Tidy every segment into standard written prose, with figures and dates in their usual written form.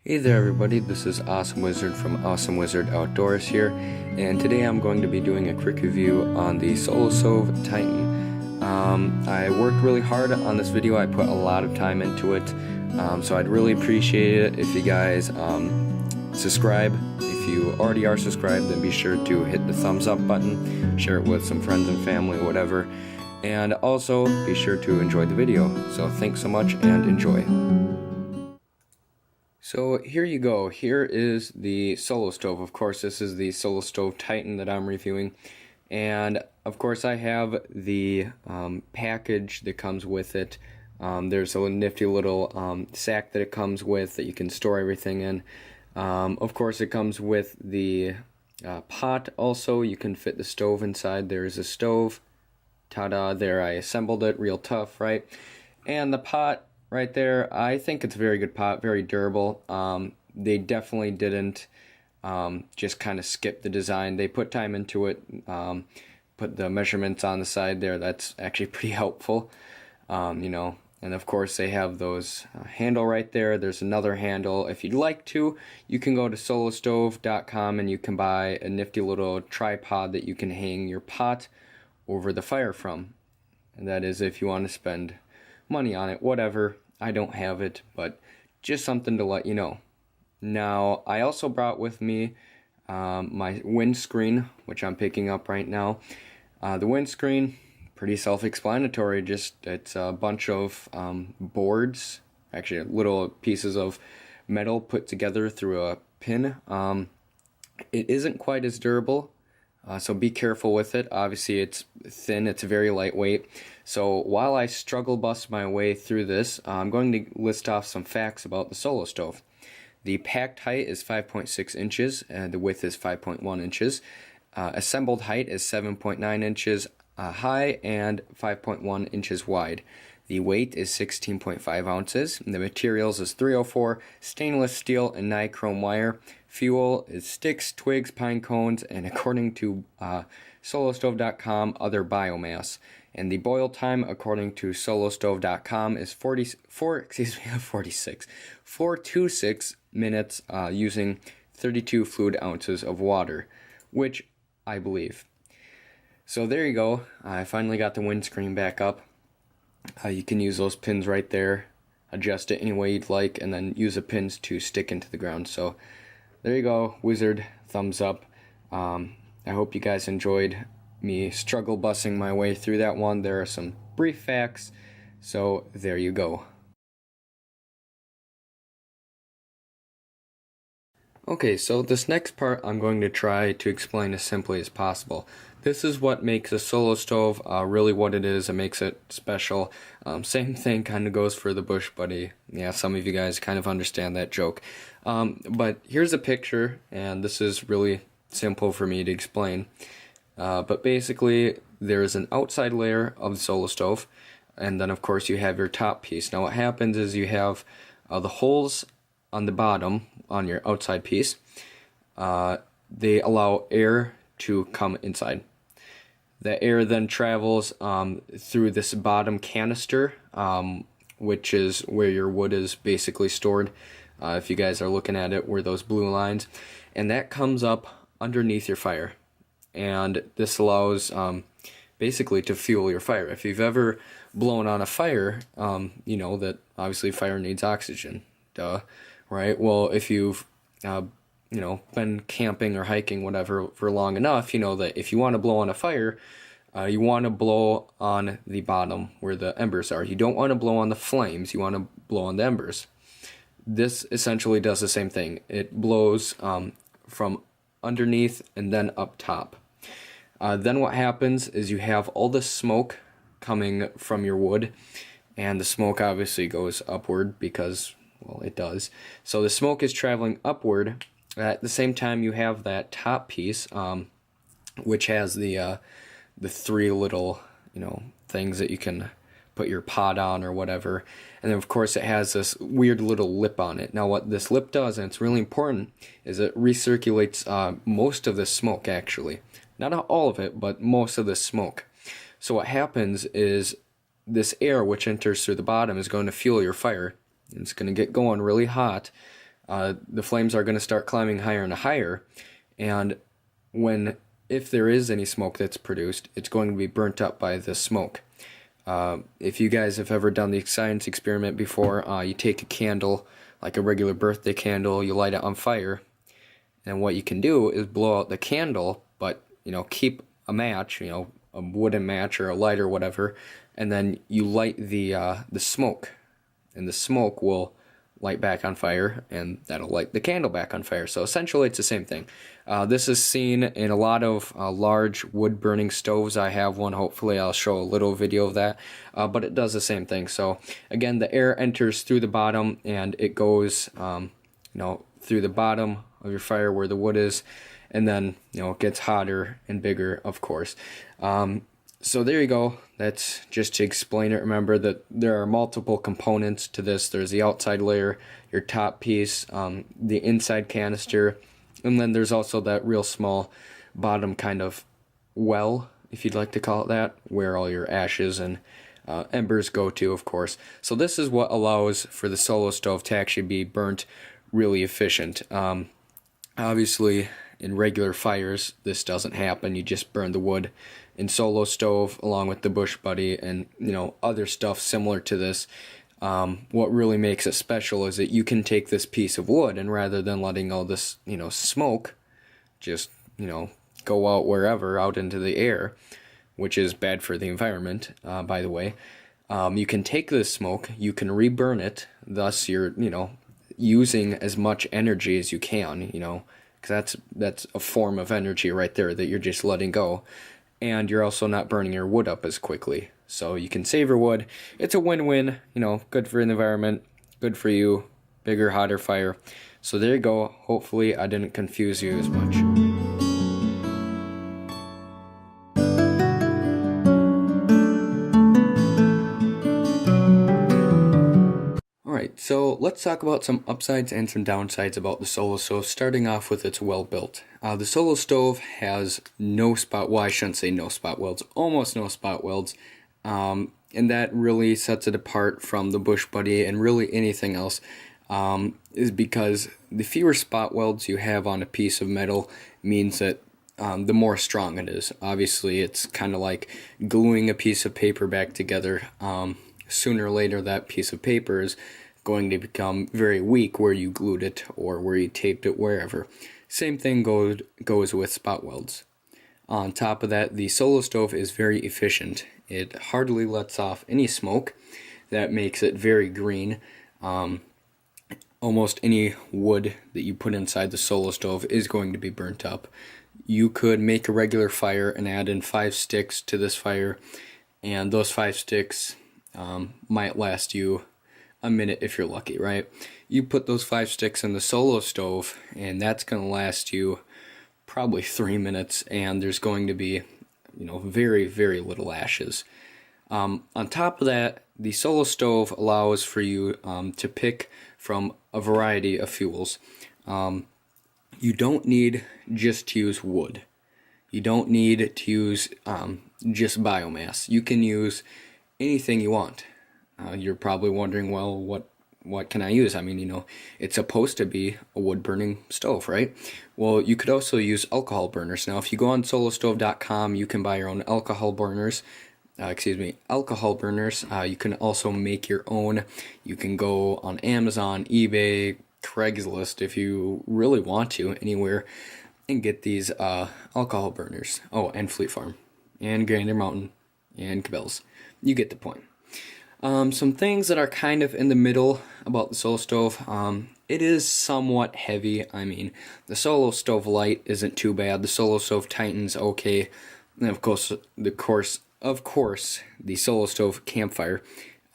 Hey there everybody, this is Awesome Wizard from Awesome Wizard Outdoors here, and today I'm going to be doing a quick review on the Solo Stove Titan. I worked really hard on this video. I put a lot of time into it, so I'd really appreciate it if you guys subscribe. If you already are subscribed, then be sure to hit the thumbs up button, share it with some friends and family, whatever, and also be sure to enjoy the video. So thanks so much and enjoy. So here you go. Here is the Solo Stove. Of course, this is the Solo Stove Titan that I'm reviewing. And of course, I have the package that comes with it. There's a nifty little sack that it comes with that you can store everything in. Of course, it comes with the pot also. You can fit the stove inside. There's a stove. Ta-da, there, I assembled it. Real tough, right? And the pot right there, I think it's a very good pot, very durable. They definitely didn't just kind of skip the design. They put time into it, put the measurements on the side there. That's actually pretty helpful, you know. And of course they have those handle right there. There's another handle. If you'd like to, you can go to solostove.com and you can buy a nifty little tripod that you can hang your pot over the fire from. And that is if you want to spend money on it, whatever. I don't have it, but just something to let you know. Now, I also brought with me my windscreen, which I'm picking up right now. The windscreen, pretty self-explanatory. Just it's a bunch of boards, actually little pieces of metal put together through a pin. It isn't quite as durable. So be careful with it. Obviously it's thin, it's very lightweight. So while I struggle bust my way through this, I'm going to list off some facts about the Solo Stove. The packed height is 5.6 inches and the width is 5.1 inches. Assembled height is 7.9 inches high and 5.1 inches wide. The weight is 16.5 ounces. The materials is 304 stainless steel and nichrome wire. Fuel is sticks, twigs, pine cones, and according to solostove.com, other biomass. And the boil time, according to solostove.com, is 426 minutes using 32 fluid ounces of water, which I believe. So there you go. I finally got the windscreen back up. You can use those pins right there, adjust it any way you'd like, and then use the pins to stick into the ground. So there you go, Wizard, thumbs up. I hope you guys enjoyed me struggle bussing my way through that one. There are some brief facts, so there you go. Okay, so this next part I'm going to try to explain as simply as possible. This is what makes a Solo Stove really what it is. It makes it special. Same thing kind of goes for the Bush Buddy. Yeah, some of you guys kind of understand that joke. But here's a picture, and this is really simple for me to explain. But basically, there's an outside layer of the Solo Stove, and then of course you have your top piece. Now what happens is you have the holes on the bottom on your outside piece. They allow air to come inside. The air then travels through this bottom canister, which is where your wood is basically stored. If you guys are looking at it, where those blue lines, and that comes up underneath your fire. And this allows basically to fuel your fire. If you've ever blown on a fire, you know that obviously fire needs oxygen. Duh, right? Well, if you've you know, been camping or hiking, whatever, for long enough, you know that if you want to blow on a fire, you want to blow on the bottom where the embers are. You don't want to blow on the flames, you want to blow on the embers. This essentially does the same thing. It blows from underneath and then up top. Then what happens is you have all the smoke coming from your wood, and the smoke obviously goes upward because, well, it does. So the smoke is traveling upward. At the same time, you have that top piece, which has the three little, you know, things that you can put your pot on or whatever. And then, of course, it has this weird little lip on it. Now, what this lip does, and it's really important, is it recirculates most of the smoke, actually. Not all of it, but most of the smoke. So what happens is this air, which enters through the bottom, is going to fuel your fire. It's going to get going really hot. the flames are going to start climbing higher and higher, and if there is any smoke that's produced, it's going to be burnt up by the smoke. If you guys have ever done the science experiment before, you take a candle, like a regular birthday candle, you light it on fire, and what you can do is blow out the candle, but keep a match, a wooden match or a lighter or whatever, and then you light the smoke, and the smoke will light back on fire, and that'll light the candle back on fire. So essentially it's the same thing. This is seen in a lot of large wood burning stoves. I have one, hopefully I'll show a little video of that, but it does the same thing. So again, the air enters through the bottom, and it goes through the bottom of your fire where the wood is, and then it gets hotter and bigger, of course. So there you go. That's just to explain it. Remember that there are multiple components to this. There's the outside layer, your top piece, the inside canister, and then there's also that real small bottom kind of well, if you'd like to call it that, where all your ashes and embers go to, of course. So this is what allows for the Solo Stove to actually be burnt really efficient. Obviously, in regular fires, this doesn't happen. You just burn the wood. In Solo Stove, along with the Bush Buddy and other stuff similar to this, what really makes it special is that you can take this piece of wood, and rather than letting all this smoke just go out wherever, out into the air, which is bad for the environment, by the way, you can take this smoke, you can reburn it, thus you're using as much energy as you can, because that's a form of energy right there that you're just letting go. And you're also not burning your wood up as quickly. So you can save your wood. It's a win-win, good for the environment, good for you, bigger, hotter fire. So there you go. Hopefully I didn't confuse you as much. Alright, so let's talk about some upsides and some downsides about the Solo Stove, starting off with its well built. The Solo Stove has no spot, well I shouldn't say no spot welds, almost no spot welds, and that really sets it apart from the Bush Buddy and really anything else, is because the fewer spot welds you have on a piece of metal means that the more strong it is. Obviously it's kind of like gluing a piece of paper back together. Sooner or later that piece of paper is going to become very weak where you glued it or where you taped it, wherever. Same thing goes with spot welds. On top of that, the Solo Stove is very efficient. It hardly lets off any smoke. That makes it very green. Almost any wood that you put inside the Solo Stove is going to be burnt up. You could make a regular fire and add in 5 sticks to this fire, and those 5 sticks might last you a minute if you're lucky, right? You put those 5 sticks in the Solo Stove, and that's going to last you probably 3 minutes, and there's going to be, very, very little ashes. On top of that, the Solo Stove allows for you to pick from a variety of fuels. You don't need just to use wood. You don't need to use just biomass. You can use anything you want. You're probably wondering, well, what can I use? I mean, it's supposed to be a wood-burning stove, right? Well, you could also use alcohol burners. Now, if you go on solostove.com, you can buy your own alcohol burners. Alcohol burners. You can also make your own. You can go on Amazon, eBay, Craigslist, if you really want to, anywhere, and get these alcohol burners. Oh, and Fleet Farm, and Gander Mountain, and Cabela's. You get the point. Some things that are kind of in the middle about the Solo Stove. It is somewhat heavy. I mean, the Solo Stove Lite isn't too bad. The Solo Stove Titan's okay. And of course, the Solo Stove Campfire.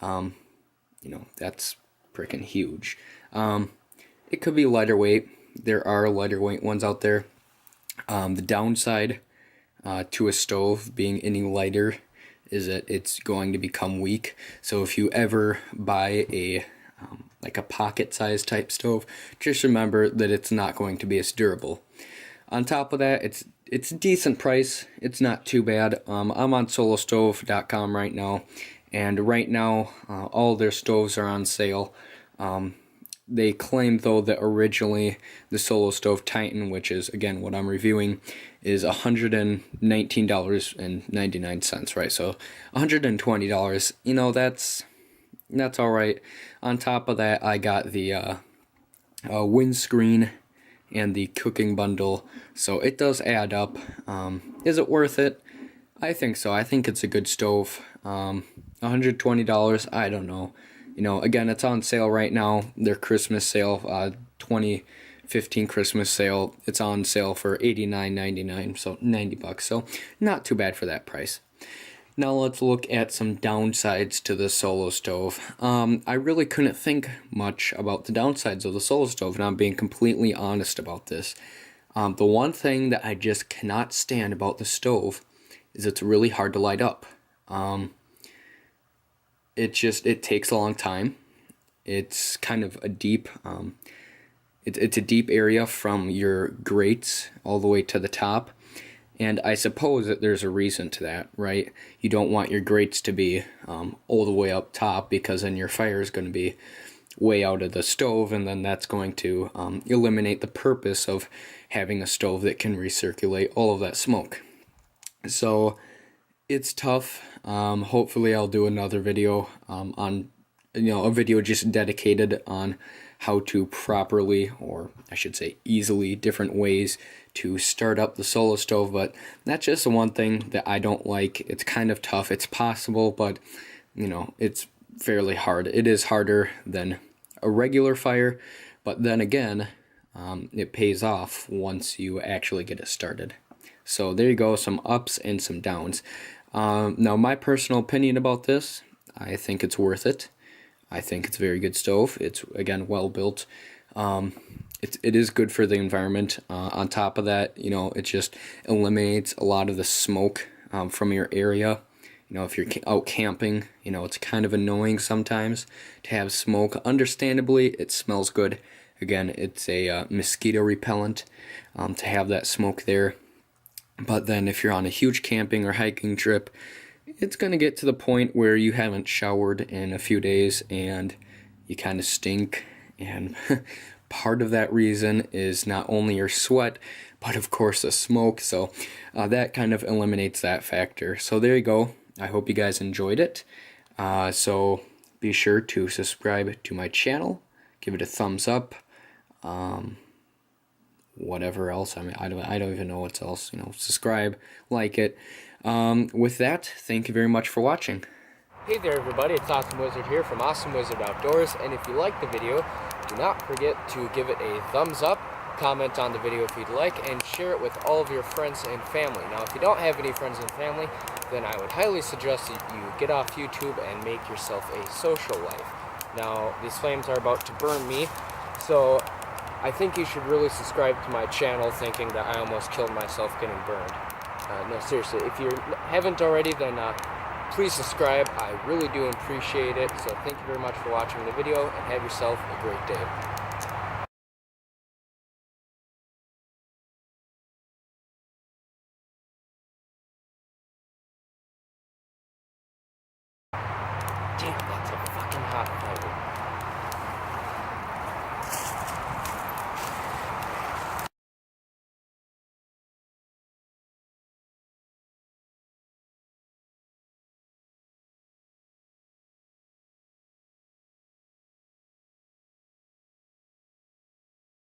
That's freaking huge. It could be lighter weight. There are lighter weight ones out there. The downside to a stove being any lighter is that it's going to become weak. So if you ever buy a pocket-sized type stove, just remember that it's not going to be as durable. On top of that, it's a decent price. It's not too bad. I'm on solostove.com right now, and right now all their stoves are on sale. they claim though that originally the Solo Stove Titan, which is again what I'm reviewing, is $119.99, right? So $120. You know, that's all right. On top of that, I got the windscreen and the cooking bundle, so it does add up. Is it worth it? I think so. I think it's a good stove. $120, I don't know. You know, again, it's on sale right now. Their Christmas sale, 2015 Christmas sale, it's on sale for $89.99, so $90. So not too bad for that price. Now let's look at some downsides to the Solo Stove. I really couldn't think much about the downsides of the Solo Stove, and I'm being completely honest about this. The one thing that I just cannot stand about the stove is it's really hard to light up. It takes a long time. It's kind of a deep, it's a deep area from your grates all the way to the top. And I suppose that there's a reason to that, right? You don't want your grates to be all the way up top, because then your fire is going to be way out of the stove, and then that's going to eliminate the purpose of having a stove that can recirculate all of that smoke. So it's tough. Hopefully I'll do another video on, a video just dedicated on how to properly, or I should say easily, different ways to start up the Solo Stove. But that's just the one thing that I don't like. It's kind of tough. It's possible, but it's fairly hard. It is harder than a regular fire, but then again, it pays off once you actually get it started. So there you go, some ups and some downs. Now my personal opinion about this, I think it's worth it. I think it's a very good stove. It's, again, well built. It is good for the environment. On top of that, it just eliminates a lot of the smoke from your area. If you're out camping, it's kind of annoying sometimes to have smoke. Understandably, it smells good. Again, it's a mosquito repellent to have that smoke there. But then if you're on a huge camping or hiking trip, it's going to get to the point where you haven't showered in a few days and you kind of stink. And part of that reason is not only your sweat, but of course the smoke. So that kind of eliminates that factor. So there you go. I hope you guys enjoyed it. So be sure to subscribe to my channel. Give it a thumbs up. Whatever else, I don't even know what else. Subscribe, like it. With that, thank you very much for watching. Hey there everybody, it's Awesome Wizard here from Awesome Wizard Outdoors, and if you like the video, do not forget to give it a thumbs up, comment on the video if you'd like, and share it with all of your friends and family. Now if you don't have any friends and family, then I would highly suggest that you get off YouTube and make yourself a social life. Now these flames are about to burn me, so I think you should really subscribe to my channel, thinking that I almost killed myself getting burned. No, seriously, if you haven't already, then please subscribe. I really do appreciate it. So thank you very much for watching the video, and have yourself a great day.